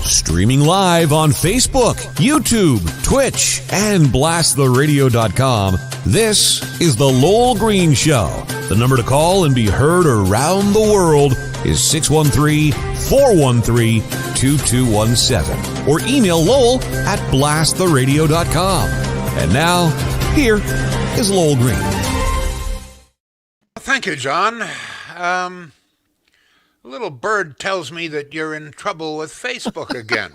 Streaming live on Facebook, YouTube, Twitch, and blasttheradio.com, this is The Lowell Green Show. The number to call and be heard around the world is 613-413-2217. Or email Lowell at blasttheradio.com. And now, here is Lowell Green. Thank you, John. A little bird tells me that you're in trouble with Facebook again.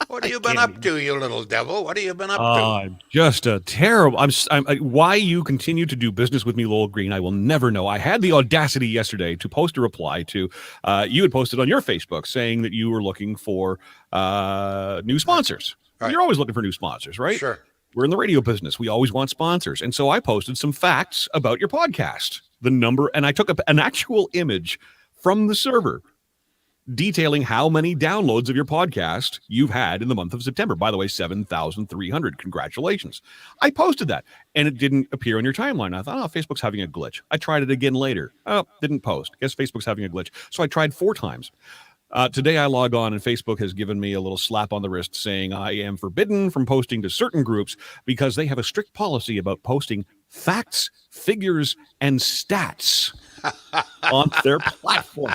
What have you been up to, you little devil? What have you been up to? I'm just a terrible. Why you continue to do business with me, Lowell Green, I will never know. I had the audacity yesterday to post a reply to, you had posted on your Facebook saying that you were looking for new sponsors. Right. You're always looking for new sponsors, right? Sure. We're in the radio business. We always want sponsors. And so I posted some facts about your podcast, the number, and I took an actual image from the server detailing how many downloads of your podcast you've had in the month of September. By the way, 7,300. Congratulations. I posted that, and it didn't appear on your timeline. I thought, oh, Facebook's having a glitch. I tried it again later. Oh, didn't post. Guess Facebook's having a glitch. So I tried 4 times. Today I log on, and Facebook has given me a little slap on the wrist saying I am forbidden from posting to certain groups because they have a strict policy about posting facts, figures, and stats on their platform.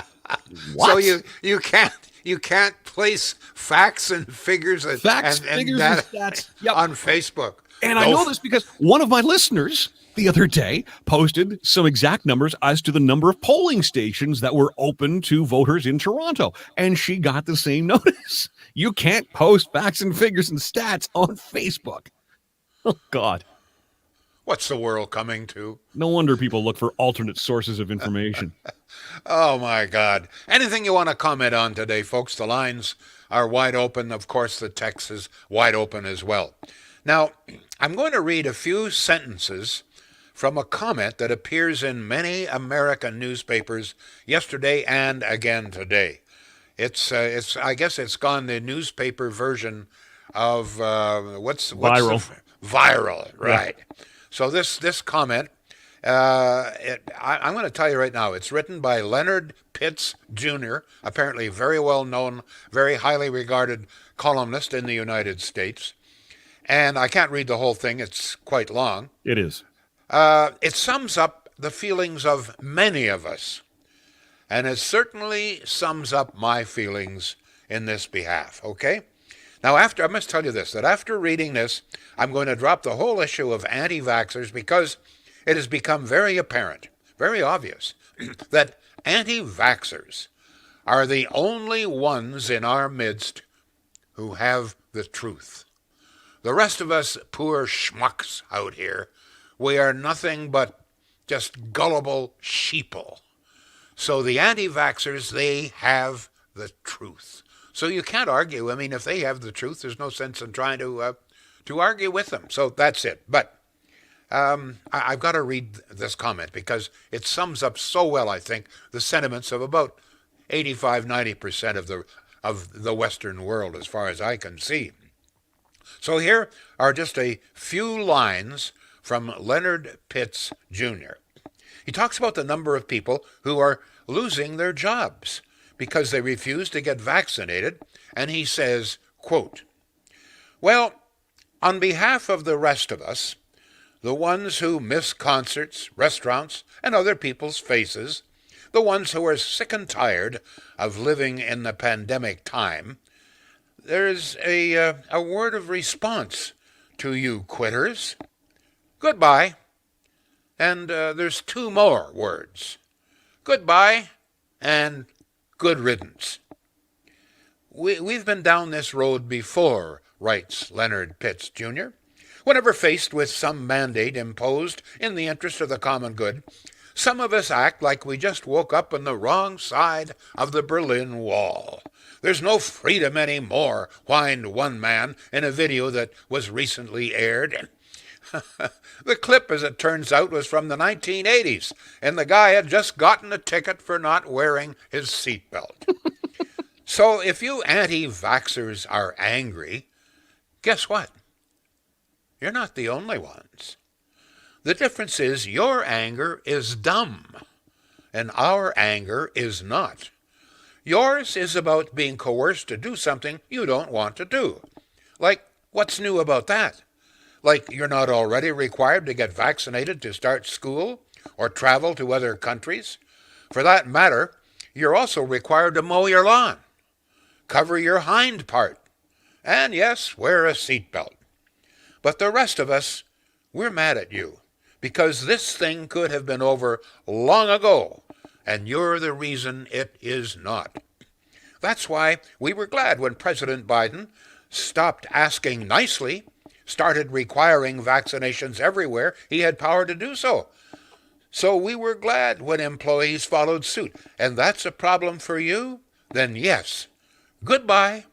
What? So you can't place facts and figures and stats on Facebook. And I know this because one of my listeners the other day posted some exact numbers as to the number of polling stations that were open to voters in Toronto, and she got the same notice. You can't post facts and figures and stats on Facebook. Oh God. What's the world coming to? No wonder people look for alternate sources of information. Oh, my God. Anything you want to comment on today, folks? The lines are wide open. Of course, the text is wide open as well. Now, I'm going to read a few sentences from a comment that appears in many American newspapers yesterday and again today. It's I guess it's gone the newspaper version of what's viral. Viral, right. Yeah. So this comment, I'm going to tell you right now, it's written by Leonard Pitts, Jr., apparently very well-known, very highly regarded columnist in the United States. And I can't read the whole thing. It's quite long. It is. It sums up the feelings of many of us. And it certainly sums up my feelings in this behalf, okay? Now, I must tell you this, that after reading this, I'm going to drop the whole issue of anti-vaxxers because it has become very apparent, very obvious, that anti-vaxxers are the only ones in our midst who have the truth. The rest of us poor schmucks out here, we are nothing but just gullible sheeple. So the anti-vaxxers, they have the truth. So you can't argue. I mean, if they have the truth, there's no sense in trying to argue with them. So that's it. But I've got to read this comment because it sums up so well, I think, the sentiments of about 85-90% of the Western world, as far as I can see. So here are just a few lines from Leonard Pitts, Jr. He talks about the number of people who are losing their jobs because they refuse to get vaccinated, and he says, quote, "Well, on behalf of the rest of us, the ones who miss concerts, restaurants, and other people's faces, the ones who are sick and tired of living in the pandemic time, there's a word of response to you quitters. Goodbye." And there's 2 more words. Goodbye and good riddance. We've been down this road before, writes Leonard Pitts, Jr. Whenever faced with some mandate imposed in the interest of the common good, Some of us act like we just woke up on the wrong side of the Berlin Wall. There's no freedom anymore, whined one man in a video that was recently aired. The clip, as it turns out, was from the 1980s, and the guy had just gotten a ticket for not wearing his seatbelt. So if you anti-vaxxers are angry, guess what? You're not the only ones. The difference is your anger is dumb, and our anger is not. Yours is about being coerced to do something you don't want to do. Like, what's new about that? Like you're not already required to get vaccinated to start school or travel to other countries? For that matter, you're also required to mow your lawn, cover your hind part, and yes, wear a seatbelt. But the rest of us, we're mad at you because this thing could have been over long ago, and you're the reason it is not. That's why we were glad when President Biden stopped asking nicely, started requiring vaccinations everywhere he had power to do so. So we were glad when employees followed suit. And that's a problem for you? Then yes. Goodbye.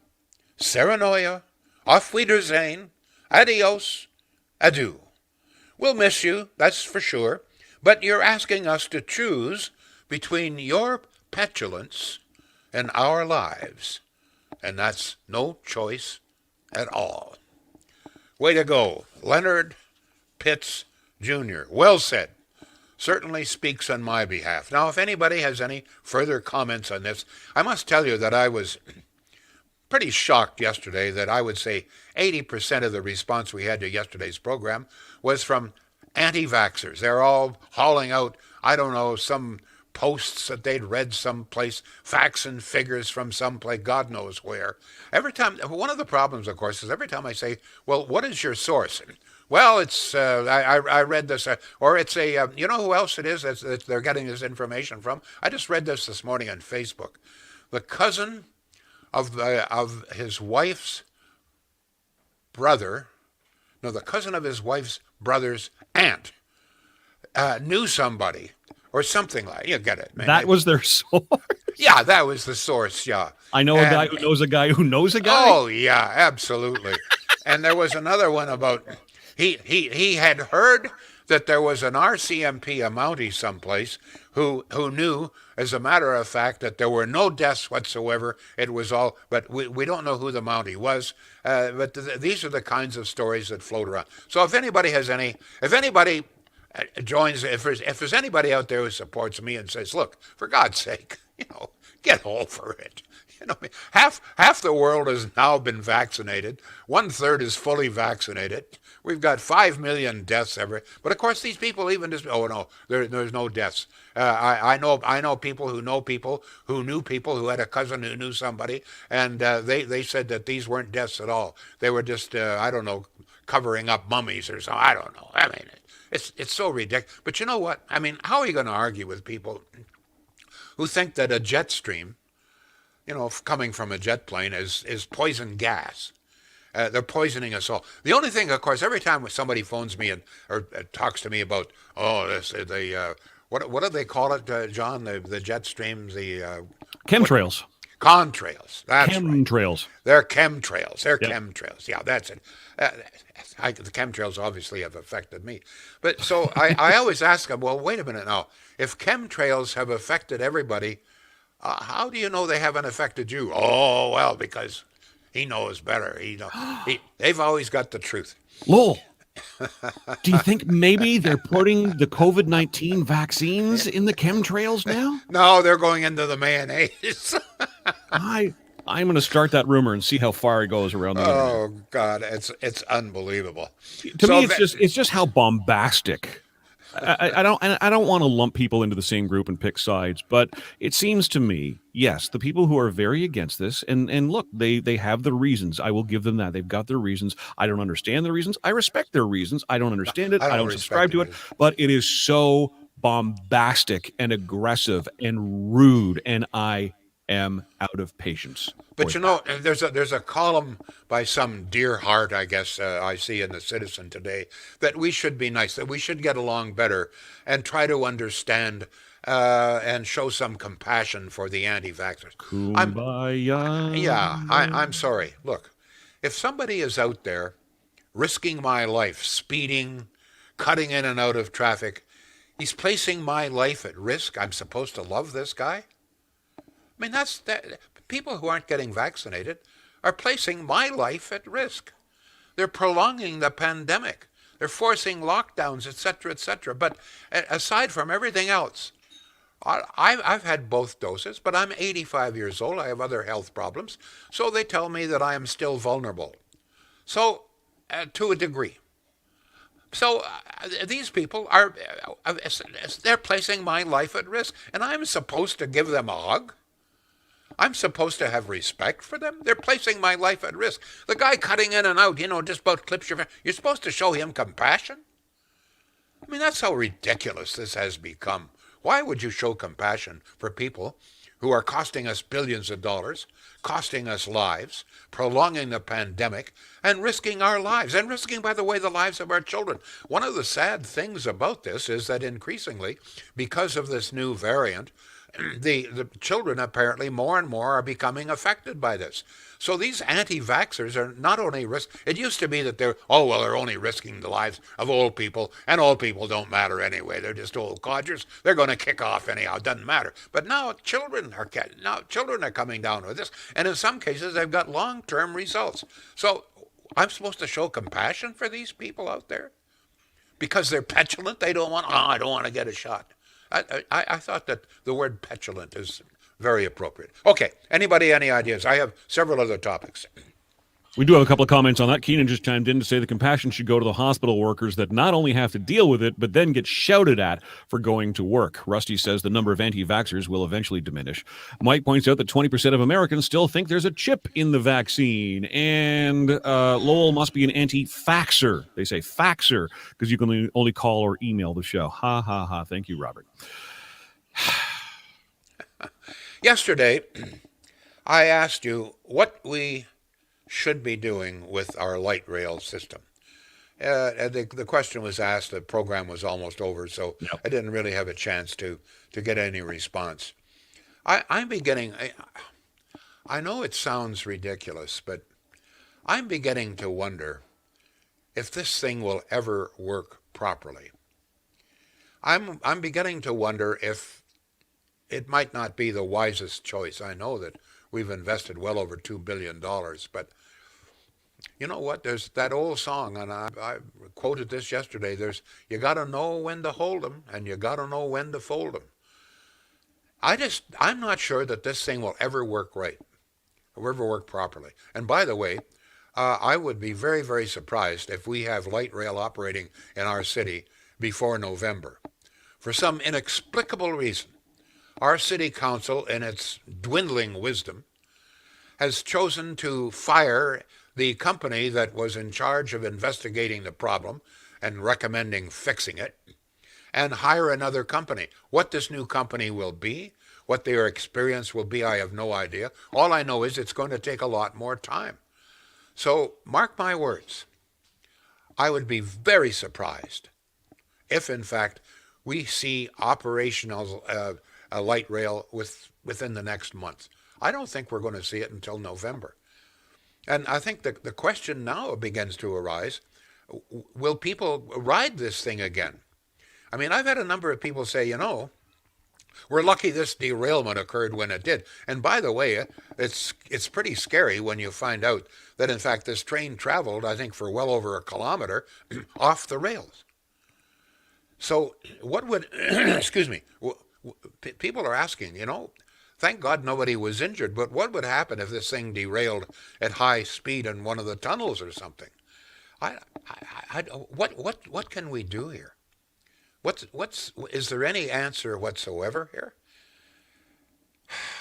Serenoia. Auf Wiedersehen. Adios. Adieu. We'll miss you, that's for sure. But you're asking us to choose between your petulance and our lives. And that's no choice at all. Way to go, Leonard Pitts Jr. Well said. Certainly speaks on my behalf. Now, if anybody has any further comments on this, I must tell you that I was pretty shocked yesterday that I would say 80% of the response we had to yesterday's program was from anti-vaxxers. They're all hauling out, I don't know, some posts that they'd read someplace, facts and figures from someplace, God knows where. Every time, one of the problems, of course, is every time I say, well, what is your source? Well, it's, I read this, or it's a, you know who else it is that they're getting this information from? I just read this morning on Facebook. The cousin of his wife's brother, no, the cousin of his wife's brother's aunt knew somebody. Or something like, you get it, man. That was their source? Yeah, that was the source, yeah. I know a guy who knows a guy who knows a guy? Oh, yeah, absolutely. And there was another one about, he had heard that there was an RCMP, a Mountie someplace, who knew, as a matter of fact, that there were no deaths whatsoever. It was all, but we don't know who the Mountie was. But these are the kinds of stories that float around. So if anybody has any, joins, if there's anybody out there who supports me and says, look, for God's sake, get over it. Half the world has now been vaccinated. 1/3 is fully vaccinated. We've got 5 million deaths every. But of course, these people even just, oh no, there's no deaths. I know people who know people who knew people who had a cousin who knew somebody, and they said that these weren't deaths at all. They were just I don't know, covering up mummies or something. I don't know. I mean, it's so ridiculous. But you know what? I mean, how are you going to argue with people who think that a jet stream, coming from a jet plane is poison gas? They're poisoning us all. The only thing, of course, every time somebody phones me or talks to me about, what do they call it, John? The jet streams, the chemtrails. Contrails. That's chemtrails. Right. They're chemtrails. They're yep. Chemtrails. Yeah, that's it. The chemtrails obviously have affected me. But so I always ask them, well, wait a minute now. If chemtrails have affected everybody, how do you know they haven't affected you? Oh, well, because he knows better. They've always got the truth. Lowell, do you think maybe they're putting the COVID-19 vaccines in the chemtrails now? No, they're going into the mayonnaise. I'm going to start that rumor and see how far it goes around the internet. Oh God, it's unbelievable. To me, it's just how bombastic. I don't want to lump people into the same group and pick sides, but it seems to me, yes, the people who are very against this, and look, they have the reasons. I will give them that. They've got their reasons. I don't understand their reasons. I respect their reasons. I don't understand it. I don't subscribe to it. But it is so bombastic and aggressive and rude, and I am out of patience. But for you know, there's a column by some dear heart, I guess, I see in the Citizen today, that we should be nice, that we should get along better and try to understand and show some compassion for the anti-vaxxers. I'm Kumbaya. yeah, I'm sorry. Look, if somebody is out there risking my life, speeding, cutting in and out of traffic, he's placing my life at risk. I'm supposed to love this guy? I mean, that's that. People who aren't getting vaccinated are placing my life at risk. They're prolonging the pandemic. They're forcing lockdowns, etc., etc. But aside from everything else, I've had both doses, but I'm 85 years old. I have other health problems. So they tell me that I am still vulnerable. So, to a degree. So these people they're placing my life at risk. And I'm supposed to give them a hug? I'm supposed to have respect for them? They're placing my life at risk. The guy cutting in and out, just about clips your finger. You're supposed to show him compassion? I mean, that's how ridiculous this has become. Why would you show compassion for people who are costing us billions of dollars, costing us lives, prolonging the pandemic, and risking our lives, and risking, by the way, the lives of our children? One of the sad things about this is that increasingly, because of this new variant, the children apparently more and more are becoming affected by this. So these anti-vaxxers are not only it used to be that they're only risking the lives of old people, and old people don't matter anyway. They're just old codgers. They're going to kick off anyhow. It doesn't matter. But now children are coming down with this, and in some cases they've got long-term results. So I'm supposed to show compassion for these people out there because they're petulant. They don't want. I don't want to get a shot. I thought that the word petulant is very appropriate. Okay, anybody, any ideas? I have several other topics. We do have a couple of comments on that. Keenan just chimed in to say the compassion should go to the hospital workers that not only have to deal with it, but then get shouted at for going to work. Rusty says the number of anti-vaxxers will eventually diminish. Mike points out that 20% of Americans still think there's a chip in the vaccine. And Lowell must be an anti-faxer. They say faxer because you can only call or email the show. Ha, ha, ha. Thank you, Robert. Yesterday, I asked you what we should be doing with our light rail system. The question was asked, the program was almost over, so yep. I didn't really have a chance to get any response. I'm beginning, I know it sounds ridiculous, but I'm beginning to wonder if this thing will ever work properly. I'm beginning to wonder if it might not be the wisest choice. I know that we've invested well over $2 billion, but you know what? There's that old song, and I quoted this yesterday. You got to know when to hold 'em, and you got to know when to fold 'em. I'm not sure that this thing will ever work right, or ever work properly. And by the way, I would be very, very surprised if we have light rail operating in our city before November. For some inexplicable reason, our city council, in its dwindling wisdom, has chosen to fire the company that was in charge of investigating the problem and recommending fixing it, and hire another company. What this new company will be, what their experience will be, I have no idea. All I know is it's going to take a lot more time. So mark my words, I would be very surprised if, in fact, we see operational light rail within the next month. I don't think we're going to see it until November. And I think the question now begins to arise, will people ride this thing again? I mean, I've had a number of people say, we're lucky this derailment occurred when it did. And by the way, it's pretty scary when you find out that, in fact, this train traveled, I think, for well over a kilometer off the rails. So what would, excuse me, people are asking, thank God nobody was injured, but what would happen if this thing derailed at high speed in one of the tunnels or something? What can we do here? Is there any answer whatsoever here?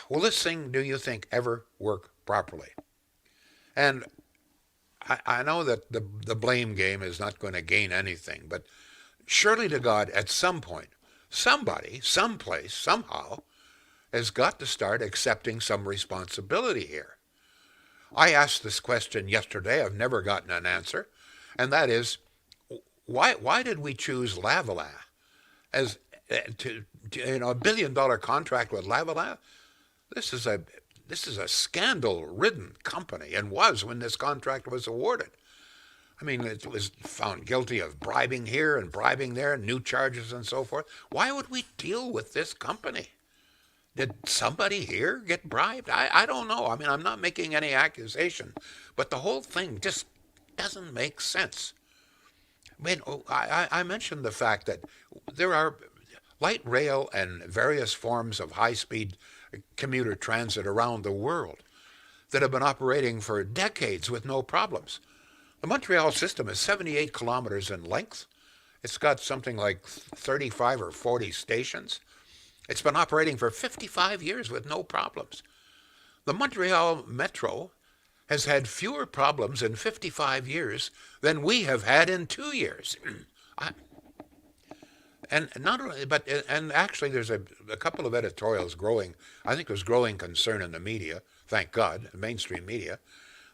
Will this thing, do you think, ever work properly? And I know that the blame game is not going to gain anything, but surely to God, at some point, somebody, someplace, somehow, has got to start accepting some responsibility here. I asked this question yesterday. I've never gotten an answer, and that is, why did we choose Lavalin as to $1 billion contract with Lavalin? This is a scandal-ridden company, and was when this contract was awarded. I mean, it was found guilty of bribing here and bribing there, new charges and so forth. Why would we deal with this company? Did somebody here get bribed? I don't know. I mean, I'm not making any accusation, but the whole thing just doesn't make sense. I mean, I mentioned the fact that there are light rail and various forms of high-speed commuter transit around the world that have been operating for decades with no problems. The Montreal system is 78 kilometers in length. It's got something like 35 or 40 stations. It's been operating for 55 years with no problems. The Montreal Metro has had fewer problems in 55 years than we have had in 2 years. And not only, but and actually, there's a couple of editorials growing. I think there's growing concern in the media. Thank God, the mainstream media,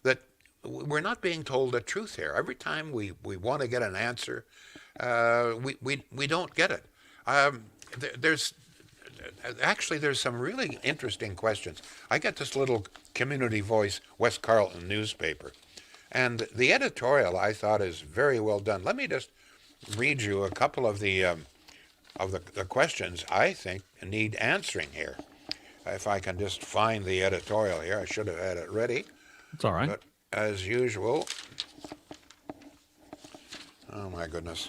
that we're not being told the truth here. Every time we want to get an answer, we don't get it. There's some really interesting questions. I get this little Community Voice West Carleton newspaper, and the editorial I thought is very well done. Let me just read you a couple of the questions I think need answering here. If I can just find the editorial here, I should have had it ready. It's all right. But as usual, oh my goodness.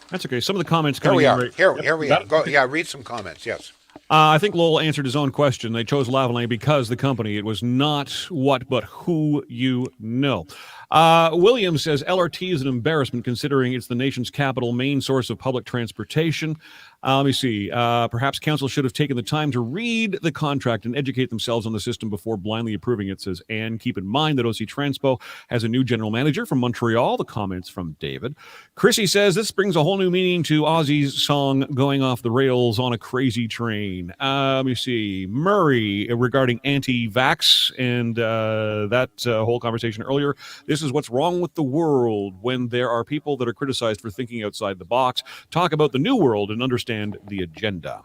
That's okay. Some of the comments Here coming we in are. right- Here we are. Go, yeah, read some comments. Yes. I think Lowell answered his own question. They chose Lavalin because the company. It was not what, but who you know. William says LRT is an embarrassment considering it's the nation's capital, main source of public transportation. Let me see. Perhaps council should have taken the time to read the contract and educate themselves on the system before blindly approving it, says Anne. Keep in mind that OC Transpo has a new general manager from Montreal. The comments from David. Chrissy says this brings a whole new meaning to Ozzy's song Going Off the Rails on a Crazy Train. Let me see. Murray regarding anti-vax and that whole conversation earlier. This is what's wrong with the world when there are people that are criticized for thinking outside the box. Talk about the new world and understand the agenda.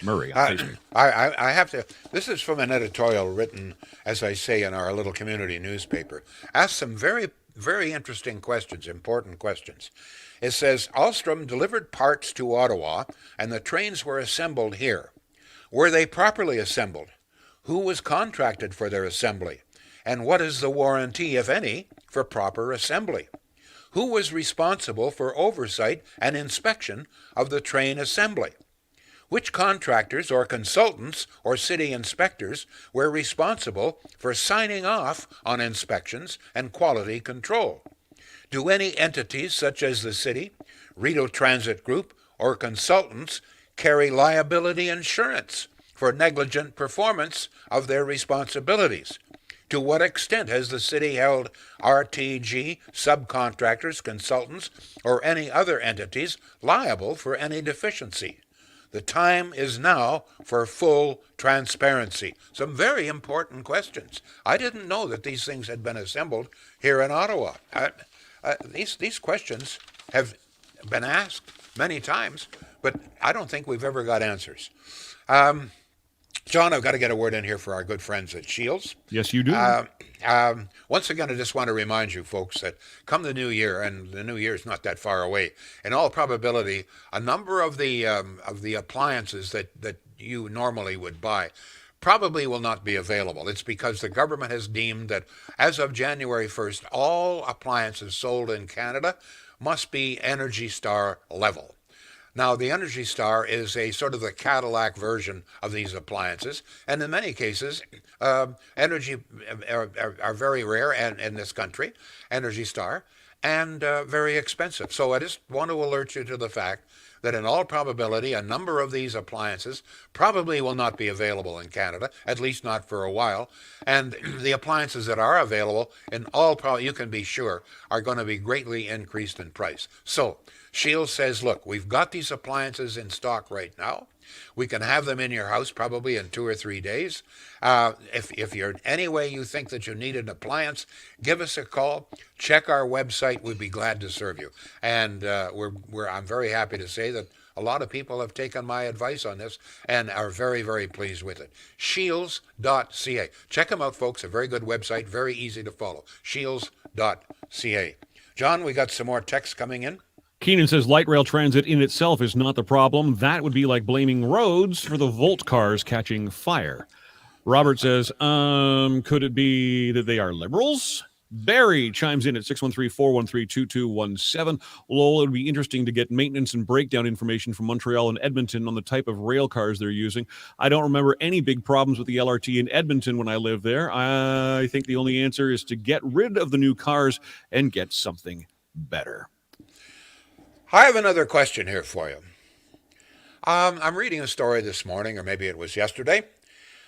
Murray. I have to. This is from an editorial written, as I say, in our little community newspaper. Asked some very, very interesting questions, important questions. It says, Alstom delivered parts to Ottawa, and the trains were assembled here. Were they properly assembled? Who was contracted for their assembly? And what is the warranty, if any, for proper assembly? Who was responsible for oversight and inspection of the train assembly? Which contractors or consultants or city inspectors were responsible for signing off on inspections and quality control? Do any entities such as the city, Rideau Transit Group, or consultants carry liability insurance for negligent performance of their responsibilities? To what extent has the city held RTG, subcontractors, consultants, or any other entities liable for any deficiency? The time is now for full transparency. Some very important questions. I didn't know that these things had been assembled here in Ottawa. These questions have been asked many times, but I don't think we've ever got answers. John, I've got to get a word in here for our good friends at Shields. Yes, you do. Once again, I just want to remind you folks that come the new year, and the new year is not that far away, in all probability, a number of the appliances that you normally would buy probably will not be available. It's because the government has deemed that as of January 1st, all appliances sold in Canada must be Energy Star level. Now, the Energy Star is a sort of the Cadillac version of these appliances, and in many cases, energy are very rare and in this country, Energy Star, and very expensive. So I just want to alert you to the fact that in all probability, a number of these appliances probably will not be available in Canada, at least not for a while. And the appliances that are available, in all probability, you can be sure, are going to be greatly increased in price. So Shields says, look, we've got these appliances in stock right now. We can have them in your house probably in 2 or 3 days. If you're any way you think that you need an appliance, give us a call. Check our website. We'd be glad to serve you. And I'm very happy to say that a lot of people have taken my advice on this and are very, very pleased with it. Shields.ca. Check them out, folks. A very good website, very easy to follow. Shields.ca. John, we got some more texts coming in. Keenan says light rail transit in itself is not the problem. That would be like blaming roads for the Volt cars catching fire. Robert says, could it be that they are liberals? Barry chimes in at 613-413-2217. Lowell, it would be interesting to get maintenance and breakdown information from Montreal and Edmonton on the type of rail cars they're using. I don't remember any big problems with the LRT in Edmonton when I lived there. I think the only answer is to get rid of the new cars and get something better. I have another question here for you. I'm reading a story this morning, or maybe it was yesterday,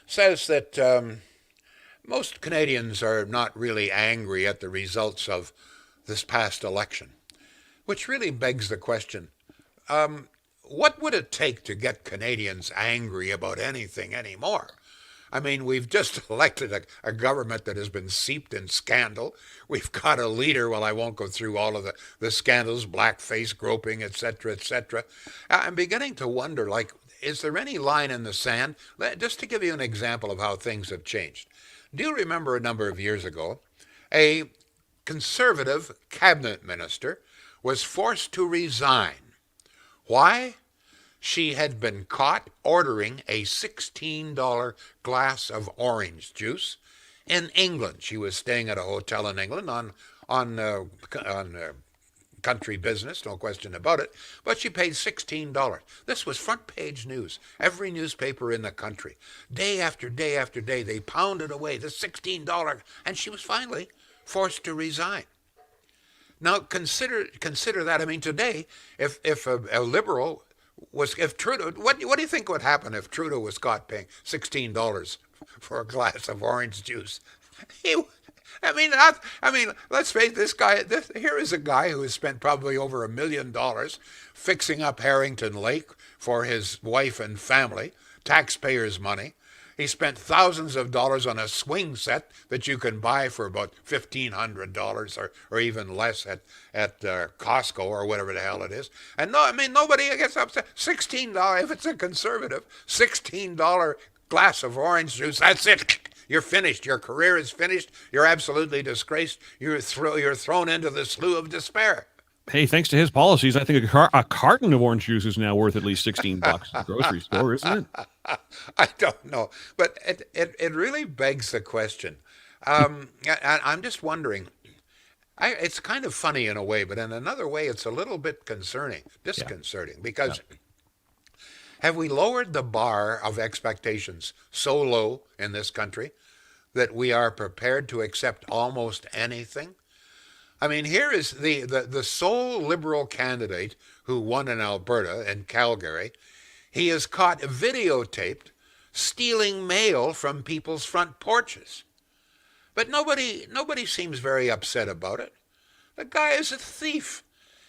says that most Canadians are not really angry at the results of this past election, which really begs the question, what would it take to get Canadians angry about anything anymore? I mean, we've just elected a government that has been seeped in scandal. We've got a leader, well, I won't go through all of the scandals, blackface, groping, etc., etc. I'm beginning to wonder, is there any line in the sand? Just to give you an example of how things have changed. Do you remember a number of years ago, a conservative cabinet minister was forced to resign? Why? She had been caught ordering a $16 glass of orange juice in England. She was staying at a hotel in England on country business, no question about it, but she paid $16. This was front page news. Every newspaper in the country, day after day after day, they pounded away the $16, and she was finally forced to resign. Now consider that. I mean, today, if a liberal if Trudeau, what do you think would happen if Trudeau was caught paying $16 for a glass of orange juice? Let's face this guy. Here is a guy who has spent probably over $1 million fixing up Harrington Lake for his wife and family, taxpayers' money. He spent thousands of dollars on a swing set that you can buy for about $1,500 or even less at Costco or whatever the hell it is. And nobody gets upset. $16, if it's a conservative, $16 glass of orange juice, that's it. You're finished. Your career is finished. You're absolutely disgraced. You're thrown into the slough of despair. Hey, thanks to his policies, I think a carton of orange juice is now worth at least $16 at the grocery store, isn't it? I don't know, but it really begs the question. I'm just wondering. It's kind of funny in a way, but in another way, it's a little bit disconcerting, because have we lowered the bar of expectations so low in this country that we are prepared to accept almost anything? I mean, here is the sole Liberal candidate who won in Alberta and Calgary. He is caught videotaped stealing mail from people's front porches. But nobody seems very upset about it. The guy is a thief.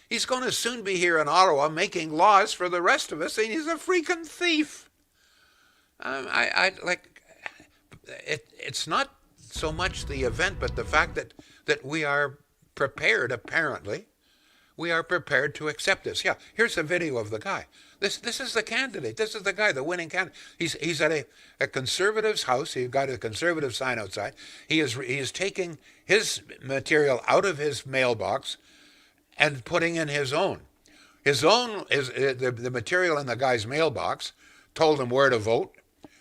He's going to soon be here in Ottawa making laws for the rest of us, and he's a freaking thief. It's not so much the event, but the fact that we are prepared, apparently, we are prepared to accept this. Yeah, here's a video of the guy. This is the candidate. This is the guy, the winning candidate. He's at a conservative's house. He's got a conservative sign outside. He is taking his material out of his mailbox and putting in his own. His own is the material in the guy's mailbox told him where to vote.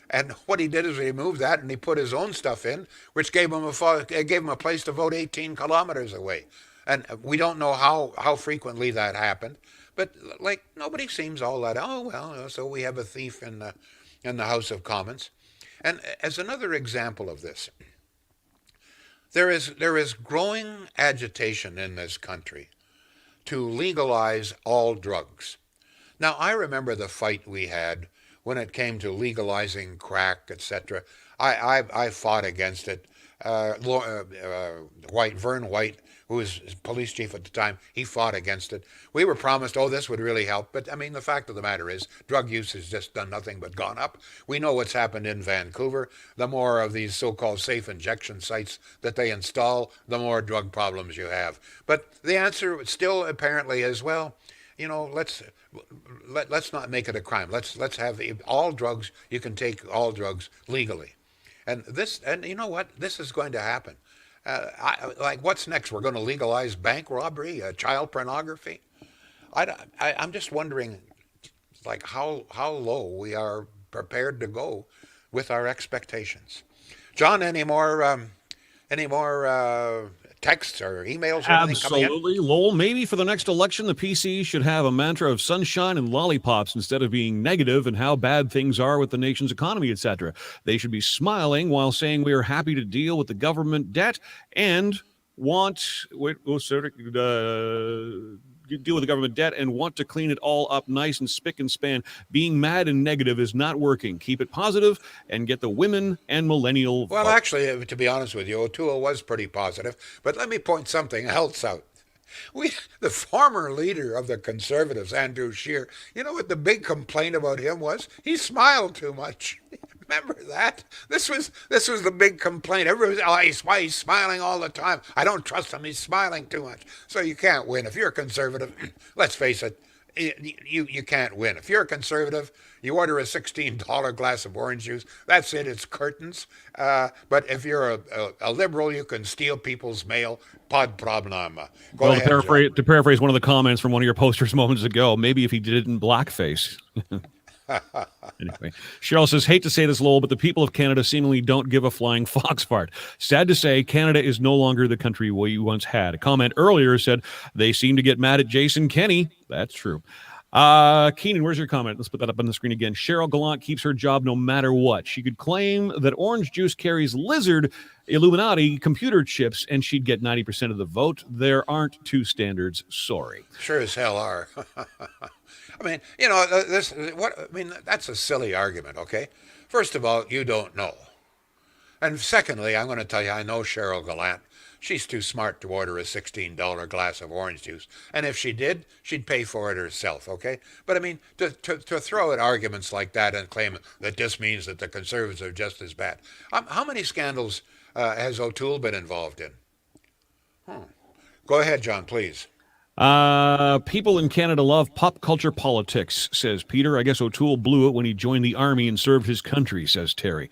And what he did is he moved that and he put his own stuff in, which gave him a place to vote 18 kilometers away. And we don't know how frequently that happened, but nobody seems all that. Oh well, so we have a thief in the House of Commons. And as another example of this, there is growing agitation in this country to legalize all drugs. Now I remember the fight we had when it came to legalizing crack, etc. I fought against it. Vern White, who was police chief at the time, he fought against it. We were promised, this would really help. But, I mean, the fact of the matter is drug use has just done nothing but gone up. We know what's happened in Vancouver. The more of these so-called safe injection sites that they install, the more drug problems you have. But the answer still apparently is, well, let's not make it a crime. Let's have all drugs. You can take all drugs legally. And you know what? This is going to happen. What's next? We're going to legalize bank robbery, child pornography. I'm just wondering, how low we are prepared to go with our expectations. John, any more texts or emails or anything coming in? Absolutely. Lowell, maybe for the next election, the PC should have a mantra of sunshine and lollipops instead of being negative and how bad things are with the nation's economy, etc. They should be smiling while saying we are happy to deal with the government debt and deal with the government debt and want to clean it all up nice and spick and span. Being mad and negative is not working. Keep it positive and get the women and millennial Well, vote. actually, to be honest with you, O'Toole was pretty positive. But let me point something else out. The former leader of the Conservatives, Andrew Scheer, you know what the big complaint about him was? He smiled too much. Remember that? This was the big complaint. Everybody was, why he's smiling all the time. I don't trust him. He's smiling too much. So you can't win. If you're a conservative, let's face it, you can't win. If you're a conservative, you order a $16 glass of orange juice. That's it. It's curtains. But if you're a liberal, you can steal people's mail. Pod problema. Go ahead, to paraphrase one of the comments from one of your posters moments ago, maybe if he did it in blackface. Anyway, Cheryl says, hate to say this, Lowell, but the people of Canada seemingly don't give a flying fox fart. Sad to say, Canada is no longer the country we once had. A comment earlier said they seem to get mad at Jason Kenney. That's true. Keenan, where's your comment? Let's put that up on the screen again. Cheryl Gallant keeps her job no matter what. She could claim that orange juice carries lizard Illuminati computer chips and she'd get 90% of the vote. There aren't two standards. Sorry. Sure as hell are. I mean, that's a silly argument, okay? First of all, you don't know. And secondly, I'm going to tell you, I know Cheryl Gallant. She's too smart to order a $16 glass of orange juice. And if she did, she'd pay for it herself, okay? But I mean, to throw at arguments like that and claim that this means that the Conservatives are just as bad. How many scandals has O'Toole been involved in? Go ahead, John, please. People in Canada love pop culture politics, says Peter. I guess O'Toole blew it when he joined the army and served his country, says Terry.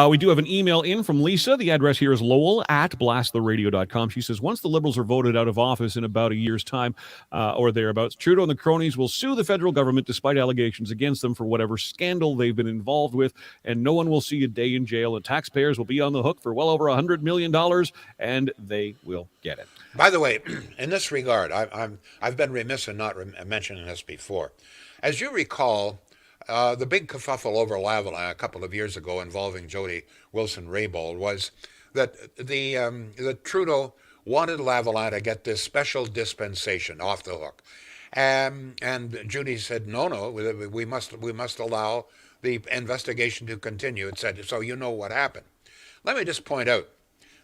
We do have an email in from Lisa. The address here is lowell@blasttheradio.com. She says, once the Liberals are voted out of office in about a year's time or thereabouts, Trudeau and the cronies will sue the federal government despite allegations against them for whatever scandal they've been involved with, and no one will see a day in jail, and taxpayers will be on the hook for well over $100 million, and they will get it. By the way, in this regard, I've been remiss in not mentioning this before. As you recall, the big kerfuffle over Lavalin a couple of years ago involving Jody Wilson-Raybould was that the Trudeau wanted Lavalin to get this special dispensation off the hook, and Judy said no, we must allow the investigation to continue. It said so. You know what happened. Let me just point out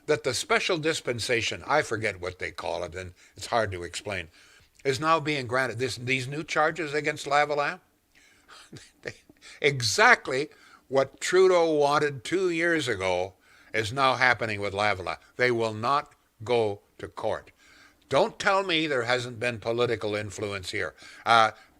that the special dispensation, I forget what they call it, and it's hard to explain, is now being granted. These new charges against Lavalin, exactly what Trudeau wanted 2 years ago is now happening with Lavalin. They will not go to court. Don't tell me there hasn't been political influence here.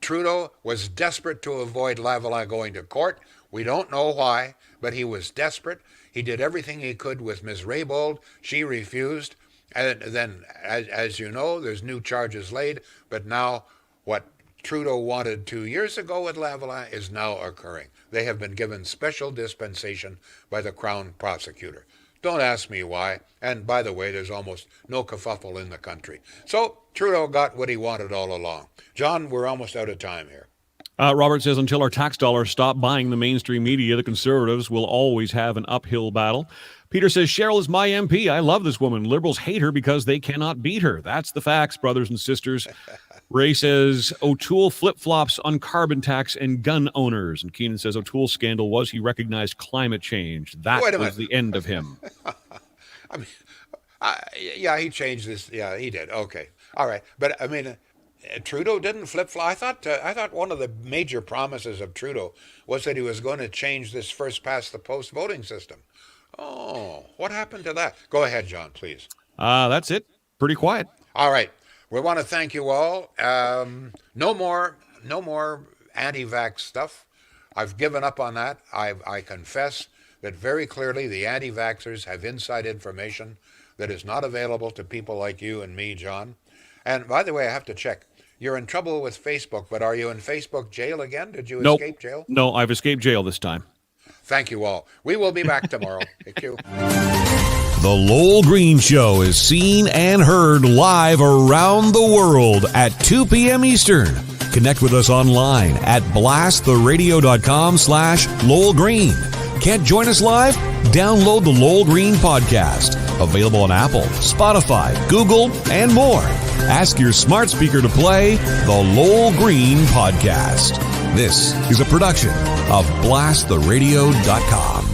Trudeau was desperate to avoid Lavalin going to court. We don't know why, but he was desperate. He did everything he could with Ms. Raybould. She refused. And then, as you know, there's new charges laid. But now what Trudeau wanted 2 years ago with Lavalin is now occurring. They have been given special dispensation by the Crown prosecutor. Don't ask me why. And by the way, there's almost no kerfuffle in the country. So Trudeau got what he wanted all along. John, we're almost out of time here. Robert says, until our tax dollars stop buying the mainstream media, the Conservatives will always have an uphill battle. Peter says, Cheryl is my MP. I love this woman. Liberals hate her because they cannot beat her. That's the facts, brothers and sisters. Ray says, O'Toole flip-flops on carbon tax and gun owners. And Keenan says, O'Toole's scandal was he recognized climate change. That was the end of him. I mean, Yeah, he changed this. Yeah, he did. Okay, all right. But I mean, Trudeau didn't flip-flop. I thought one of the major promises of Trudeau was that he was going to change this first-past-the-post voting system. Oh, what happened to that? Go ahead, John, please. That's it. Pretty quiet. All right. We want to thank you all. No more anti-vax stuff. I've given up on that. I confess that very clearly the anti-vaxxers have inside information that is not available to people like you and me, John. And by the way, I have to check. You're in trouble with Facebook, but are you in Facebook jail again? Did you escape jail? No, I've escaped jail this time. Thank you all. We will be back tomorrow. Thank you. The Lowell Green Show is seen and heard live around the world at 2 p.m. Eastern. Connect with us online at blasttheradio.com/Lowell Green. Can't join us live? Download the Lowell Green podcast. Available on Apple, Spotify, Google, and more. Ask your smart speaker to play the Lowell Green podcast. This is a production of blasttheradio.com.